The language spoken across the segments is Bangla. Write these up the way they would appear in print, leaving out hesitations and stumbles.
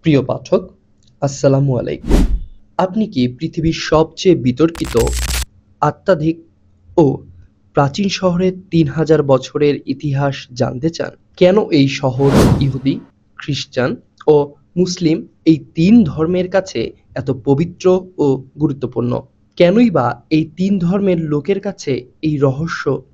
প্রিয় পাঠক, আসসালামু আলাইকুম। আপনি কি পৃথিবীর সবচেয়ে বিতর্কিত, আত্মাধিক ও প্রাচীন শহরের ৩,০০০ বছরের ইতিহাস জানতে চান? কেন এই শহর ইহুদি, খ্রিস্টান ও মুসলিম এই ৩ ধর্মের কাছে এত পবিত্র ও গুরুত্বপূর্ণ? কেনই বা এই ৩ ধর্মের লোকের কাছে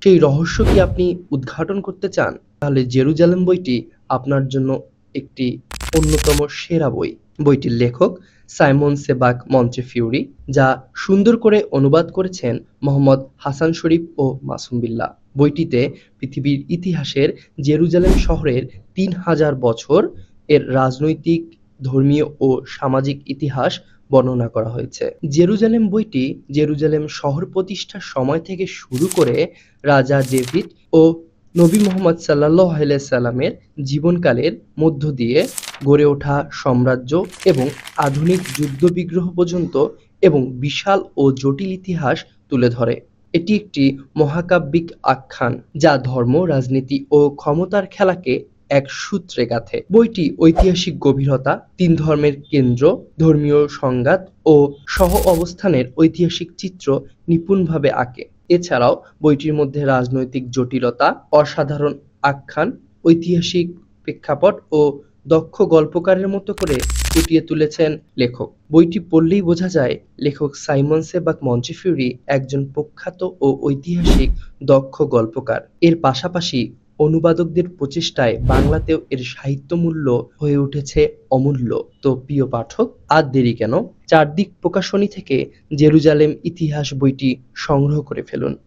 সেই রহস্য কি আপনি উদ্ঘাটন করতে চান? তাহলে জেরুজালেম বইটি আপনার জন্য একটি অন্যতম সেরা বই। বইটির লেখক সাইমন সেবাক মন্টেফিউরি, যা সুন্দর করে অনুবাদ করেছেন মোহাম্মদ হাসান শরীফ ও মাসুম বিল্লাহ। বইটিতে পৃথিবীর ইতিহাসের জেরুজালেম শহরের ৩,০০০ বছর এর রাজনৈতিক, ধর্মীয় ও সামাজিক ইতিহাস বর্ণনা করা হয়েছে। জেরুজালেম বইটি জেরুজালেম শহর প্রতিষ্ঠার সময় থেকে শুরু করে রাজা ডেভিড ও নবী মুহাম্মদ সাল্লাল্লাহু আলাইহি সাল্লামের জীবনকালের মধ্য দিয়ে গড়ে ওঠা সাম্রাজ্য এবং আধুনিক যুদ্ধ-বিগ্রহ পর্যন্ত এবং বিশাল ও জটিল ইতিহাস তুলে ধরে। এটি একটি মহাকাব্যিক আখ্যান যা ধর্ম, রাজনীতি ও ক্ষমতার খেলাকে এক সূত্রে গাঁথে। বইটি ঐতিহাসিক গভীরতা, ৩ ধর্মের কেন্দ্র, ধর্মীয় সংঘাত ও সহ-অবস্থানের ঐতিহাসিক চিত্র নিপুণভাবে আঁকে। এছাড়াও বইটির মধ্যে রাজনৈতিক জটিলতা, অসাধারণ আখ্যান, ঐতিহাসিক প্রেক্ষাপট ও দক্ষ গল্পকারের মতো করে ফুটিয়ে তুলেছেন লেখক। বইটি পড়লেই বোঝা যায় লেখক সাইমন সেবাক মন্টেফিউরি একজন প্রখ্যাত ও ঐতিহাসিক দক্ষ গল্পকার। এর পাশাপাশি অনুবাদকদের প্রচেষ্টায় বাংলাতেও এর সাহিত্যমূল্য হয়ে উঠেছে অমূল্য। তো প্রিয় পাঠক, আর দেরি কেন? চারদিক প্রকাশনী থেকে জেরুজালেম ইতিহাস বইটি সংগ্রহ করে ফেলুন।